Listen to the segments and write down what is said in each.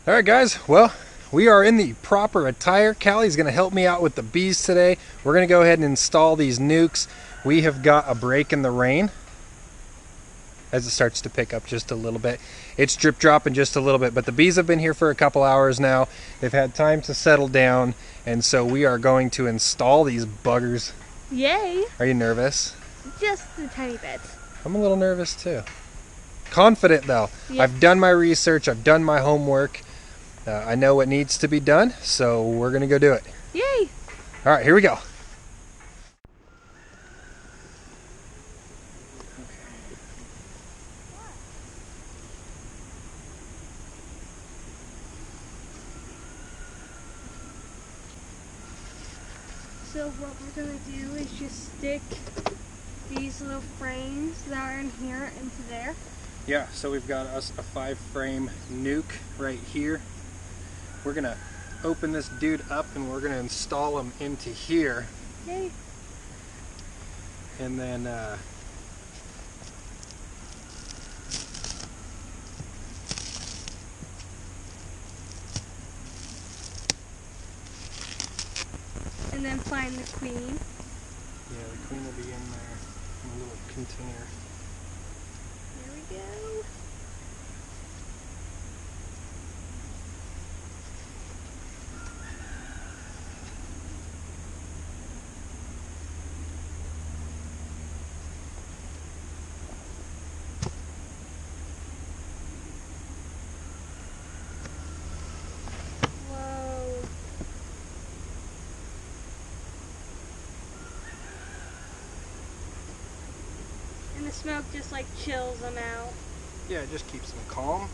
All right, guys. Well, we are in the proper attire. Callie's going to help me out with the bees today. We're going to go ahead and install these nukes. We have got a break in the rain as it starts to pick up just a little bit. It's drip dropping just a little bit, but the bees have been here for a couple hours now. They've had time to settle down, and so we are going to install these buggers. Yay! Are you nervous? Just a tiny bit. I'm a little nervous too. Confident though. Yep. I've done my research, I've done my homework. I know what needs to be done, so we're gonna go do it. Yay! All right, here we go. So what we're gonna do is just stick these little frames that are in here into there. Yeah, so we've got us a 5-frame nuke right here. We're gonna open this dude up and we're gonna install him into here. Yay! And then And then find the queen. yeah, the queen will be in there in a little container. There we go. Whoa. And the smoke just like chills them out. Yeah, it just keeps them calm.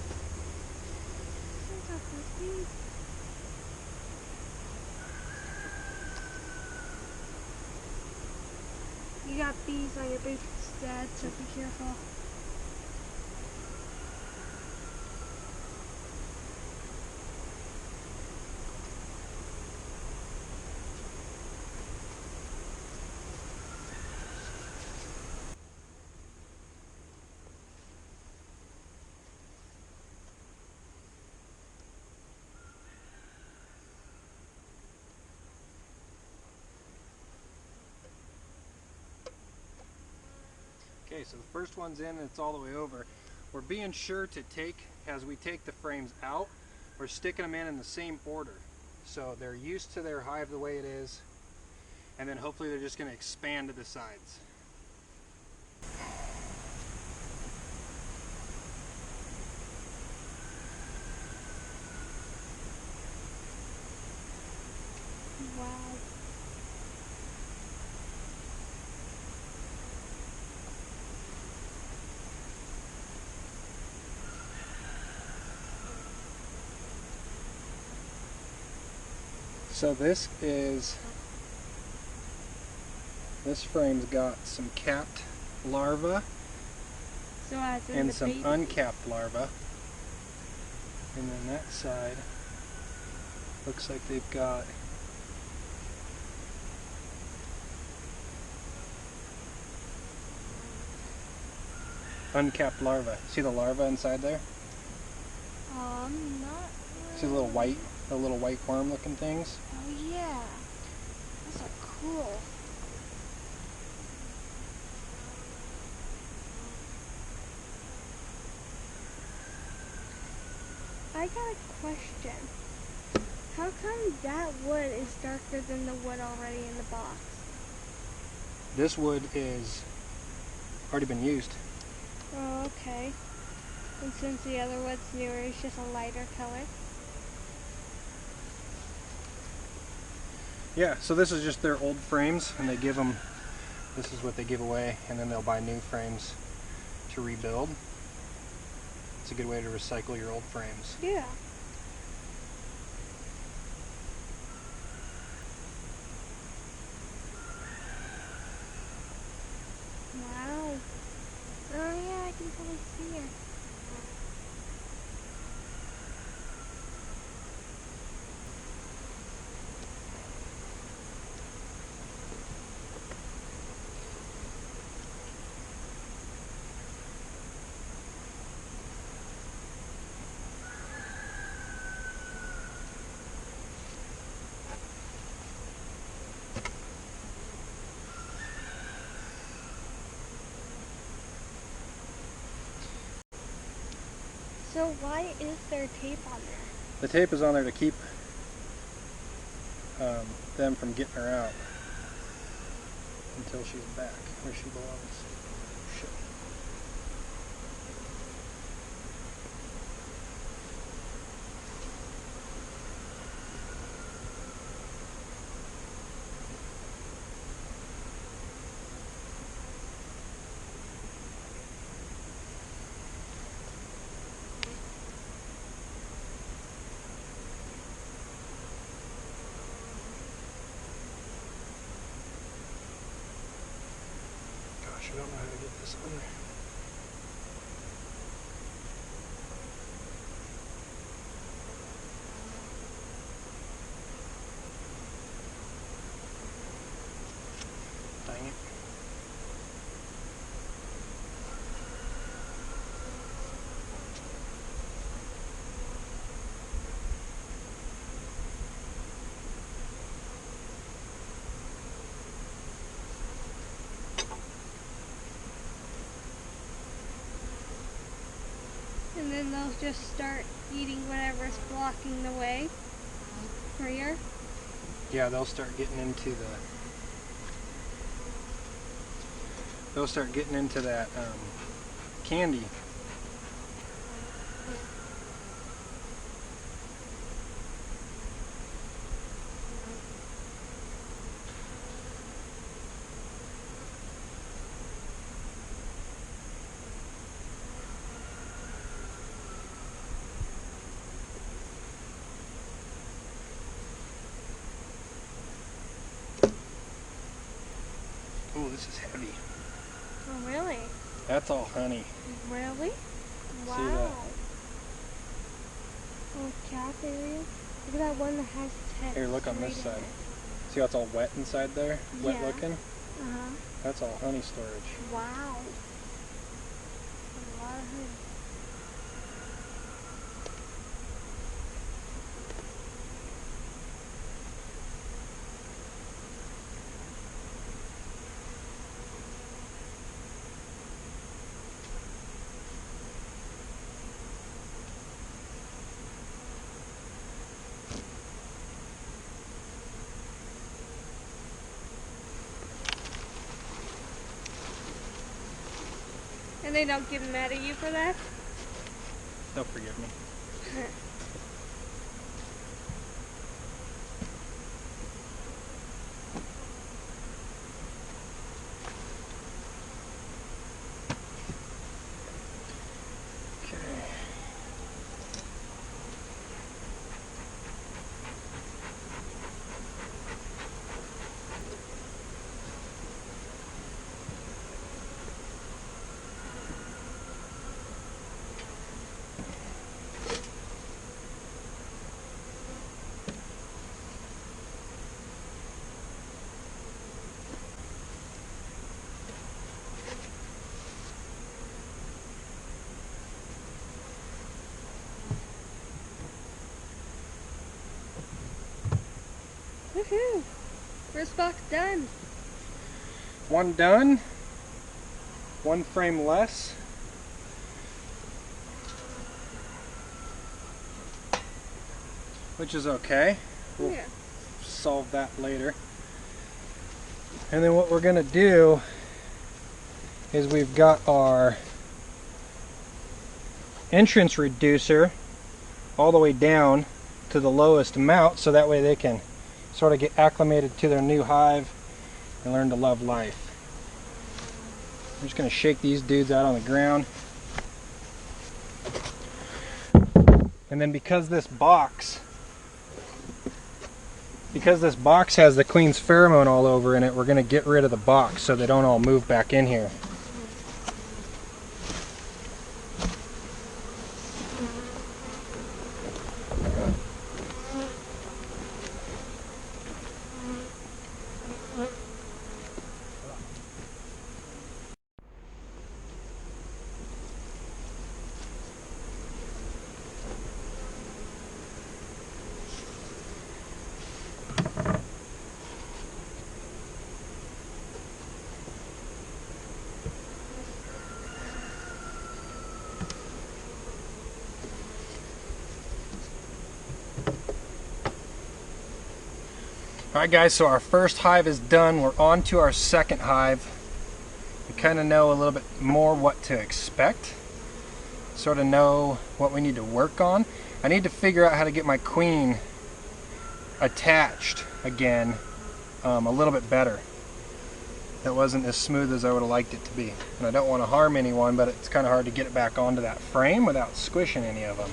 You got bees on your boots, Dad, so be careful. Okay, so the first one's in and it's all the way over. We're being sure to take, as we take the frames out, we're sticking them in the same order. So they're used to their hive the way it is, and then hopefully they're just going to expand to the sides. Wow. So this frame's got some capped larvae So as in and the some baby. uncapped larvae. And then that side looks like they've got uncapped larvae. See the larva inside there? Not See the little white worm looking things? Oh yeah. Those are cool. I got a question. How come that wood is darker than the wood already in the box? This wood is already been used. Oh, okay. And since the other wood's newer, it's just a lighter color. Yeah, so this is just their old frames, and they give them, this is what they give away, and then they'll buy new frames to rebuild. It's a good way to recycle your old frames. Yeah. Wow. Oh yeah, I can totally see her. So why is there tape on there? The tape is on there to keep them from getting her out until she's back where she belongs. Shit. I don't know how to get this on there. Dang it. And then they'll just start eating whatever's blocking the way for you. Yeah, they'll start getting into that candy. Oh, this is heavy. Oh, really? That's all honey. Really? Wow. See that? Oh, cap area. Look at that one that has its head. Here, look on this straight in side. See how it's all wet inside there? Wet Yeah. looking? Uh-huh. That's all honey storage. Wow. A lot of honey. And they don't get mad at you for that? They'll forgive me. Woohoo! First box done. One done. One frame less. Which is okay. We'll Yeah. solve that later. And then what we're gonna do is we've got our entrance reducer all the way down to the lowest amount, so that way they can sort of get acclimated to their new hive and learn to love life. I'm just going to shake these dudes out on the ground. And then because this box has the queen's pheromone all over in it, we're going to get rid of the box so they don't all move back in here. Alright guys, so our first hive is done. We're on to our second hive. We kind of know a little bit more what to expect. Sort of know what we need to work on. I need to figure out how to get my queen attached again a little bit better. It wasn't as smooth as I would have liked it to be. And I don't want to harm anyone, but it's kind of hard to get it back onto that frame without squishing any of them.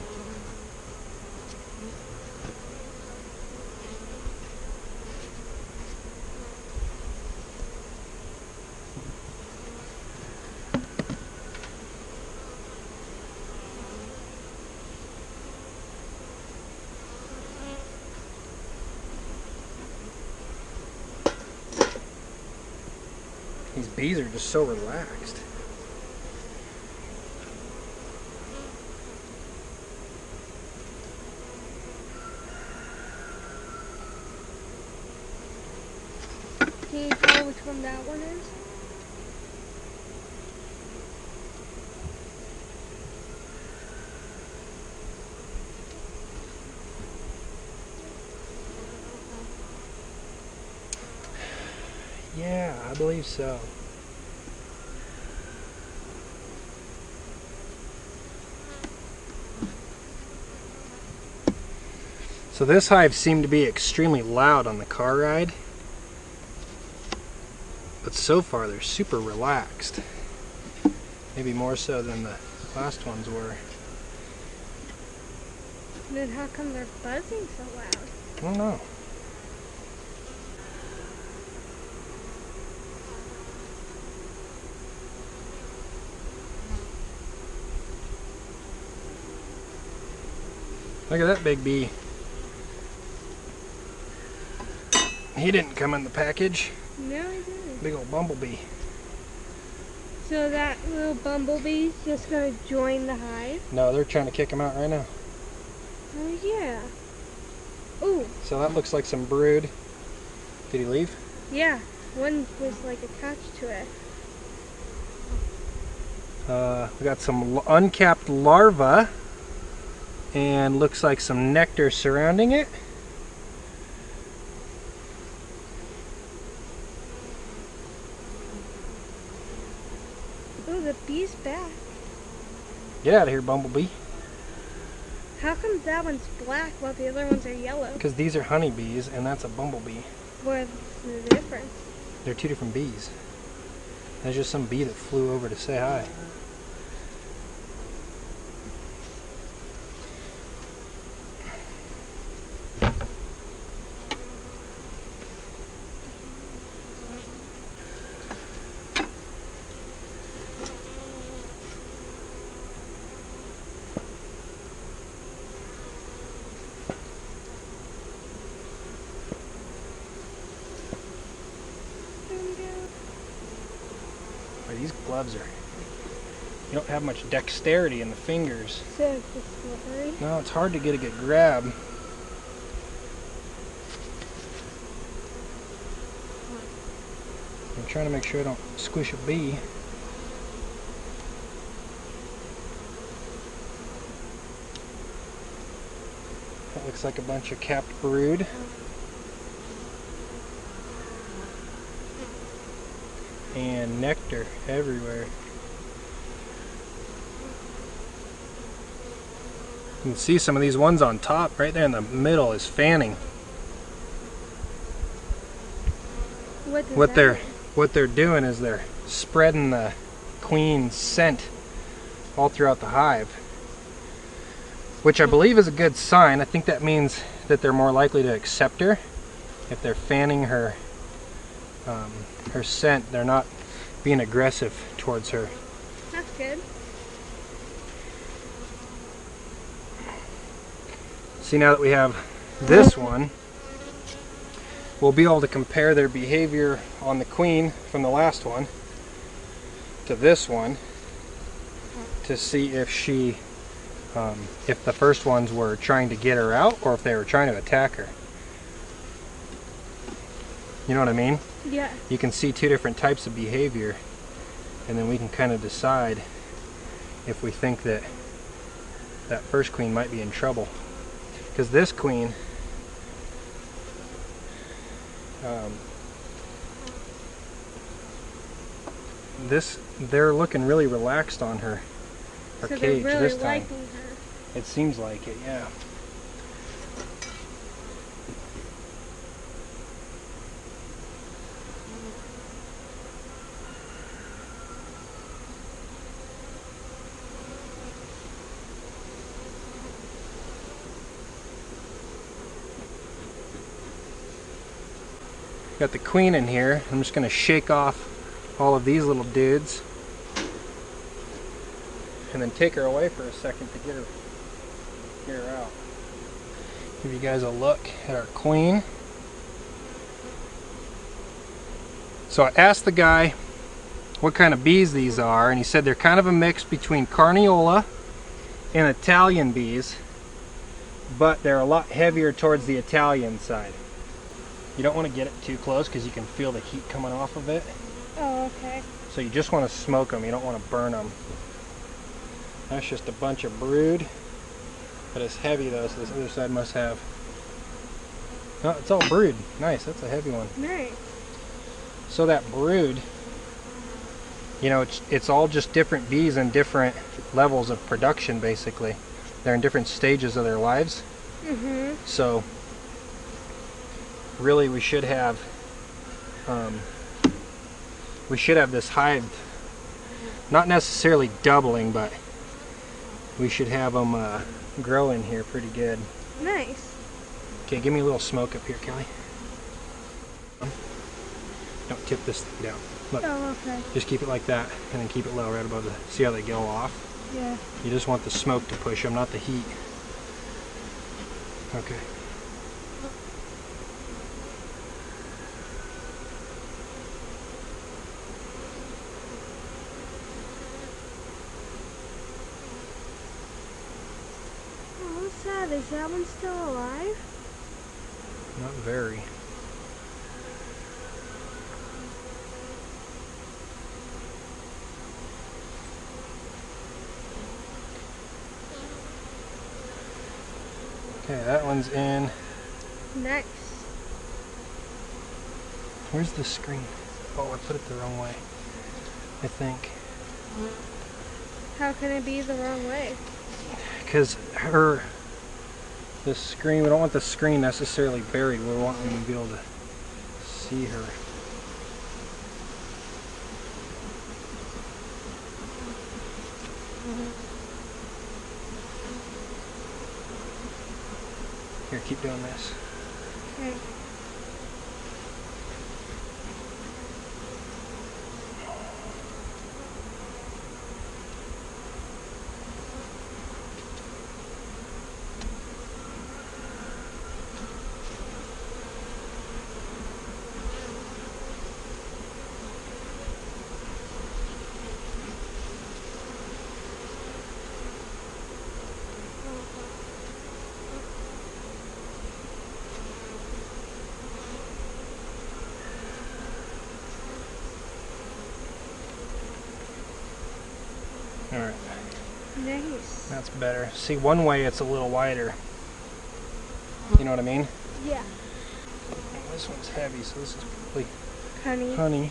These bees are just so relaxed. Can you tell which one that one is? Yeah, I believe so. So this hive seemed to be extremely loud on the car ride, but so far they're super relaxed. Maybe more so than the last ones were. Then how come they're buzzing so loud? I don't know. Look at that big bee. He didn't come in the package. No, he didn't. Big old bumblebee. So that little bumblebee's just gonna join the hive? No, they're trying to kick him out right now. Oh yeah. Ooh. So that looks like some brood. Did he leave? Yeah. One was like attached to it. We got some uncapped larvae. And looks like some nectar surrounding it. Oh, the bee's back. Get out of here, bumblebee. How come that one's black while the other ones are yellow? Because these are honeybees and that's a bumblebee. What's the difference? They're two different bees. There's just some bee that flew over to say hi. These gloves are, you don't have much dexterity in the fingers. So it's just slippery? No, it's hard to get a good grab. I'm trying to make sure I don't squish a bee. That looks like a bunch of capped brood. And nectar everywhere. You can see some of these ones on top, right there in the middle is fanning. What they're doing is they're spreading the queen's scent all throughout the hive, which I believe is a good sign. I think that means that they're more likely to accept her if they're fanning her her scent. They're not being aggressive towards her. That's good. See, now that we have this one, we'll be able to compare their behavior on the queen from the last one to this one to see if she, if the first ones were trying to get her out or if they were trying to attack her. You know what I mean? Yeah. You can see two different types of behavior, and then we can kind of decide if we think that that first queen might be in trouble. Because this queen They're looking really relaxed on her So cage they're really this time. liking her. It seems like it, yeah. Got the queen in here. I'm just going to shake off all of these little dudes and then take her away for a second to get her out. Give you guys a look at our queen. So I asked the guy what kind of bees these are, and he said they're kind of a mix between Carniola and Italian bees, but they're a lot heavier towards the Italian side. You don't want to get it too close because you can feel the heat coming off of it. Oh, okay. So you just want to smoke them, you don't want to burn them. That's just a bunch of brood, but it's heavy though, so this other side must have... Oh, it's all brood. Nice, that's a heavy one. Nice. So that brood, you know, it's all just different bees in different levels of production basically. They're in different stages of their lives. Mm-hmm. So really we should have this hive not necessarily doubling, but we should have them grow in here pretty good. Nice. Okay, give me a little smoke up here, Kelly. Don't tip this thing down. Look, Oh, okay. just keep it like that and then keep it low right above the... See how they go off? Yeah. You just want the smoke to push them, not the heat. Okay. Oh, what's that? Is that one still alive? Not very. Okay, that one's in. Next. Where's the screen? Oh, I put it the wrong way, I think. How can it be the wrong way? Because the screen, we don't want the screen necessarily buried. We want them to be able to see her. Here, keep doing this. Okay. Alright, Nice. that's better. See, one way it's a little wider. You know what I mean? Yeah. This one's heavy, so this is probably Honey. honey.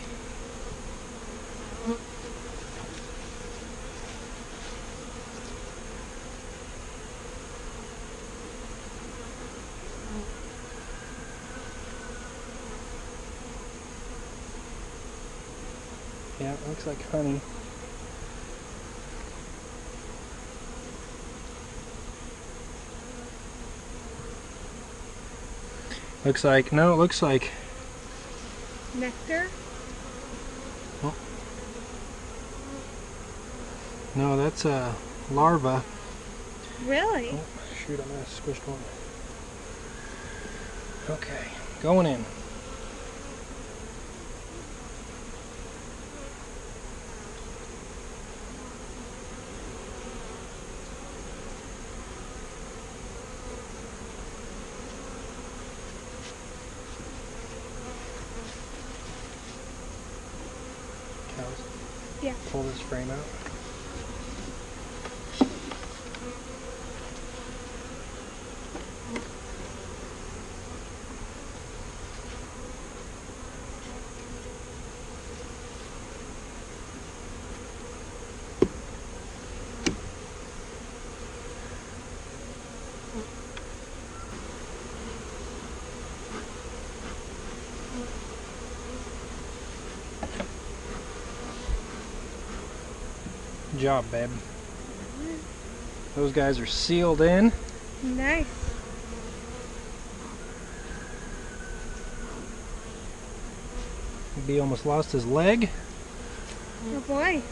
Yeah, it looks like honey. Looks like, no, it looks like... Nectar? Oh. No, that's a larva. Really? Oh, shoot, I might have squished one. Okay, going in. Yeah. Pull this frame out. Good job, babe. Those guys are sealed in. Nice. Bee almost lost his leg. Oh boy.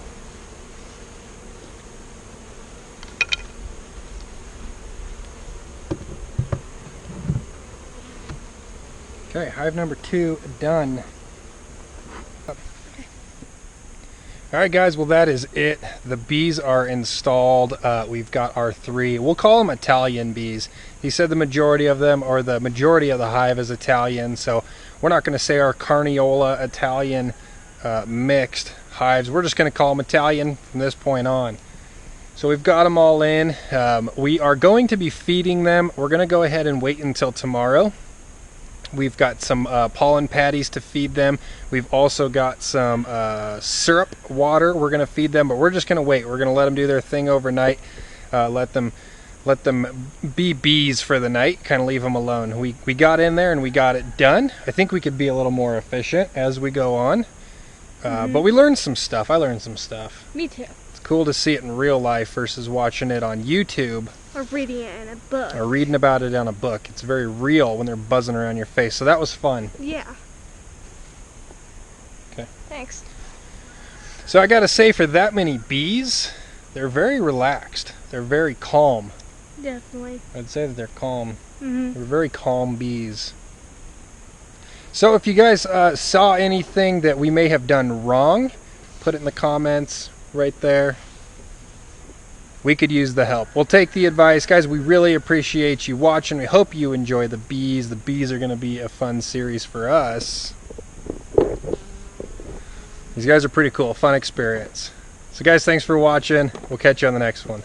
Okay, hive number 2 done. Alright guys, well that is it. The bees are installed. We've got our 3, we'll call them Italian bees. He said the majority of them, or the majority of the hive is Italian, so we're not going to say our Carniola Italian mixed hives. We're just going to call them Italian from this point on. So we've got them all in. We are going to be feeding them. We're going to go ahead and wait until tomorrow. We've got some pollen patties to feed them. We've also got some syrup water we're going to feed them, but we're just going to wait. We're going to let them do their thing overnight. Let them be bees for the night, kind of leave them alone. We got in there and we got it done. I think we could be a little more efficient as we go on. But we learned some stuff. I learned some stuff. Me too. It's cool to see it in real life versus watching it on YouTube. Or reading it in a book. Or reading about it on a book. It's very real when they're buzzing around your face. So that was fun. Yeah. Okay. Thanks. So I gotta say, for that many bees, they're very relaxed. They're very calm. Definitely. I'd say that they're calm. Mm-hmm. They're very calm bees. So if you guys saw anything that we may have done wrong, put it in the comments right there. We could use the help. We'll take the advice. Guys, we really appreciate you watching. We hope you enjoy the bees. The bees are going to be a fun series for us. These guys are pretty cool. Fun experience. So guys, thanks for watching. We'll catch you on the next one.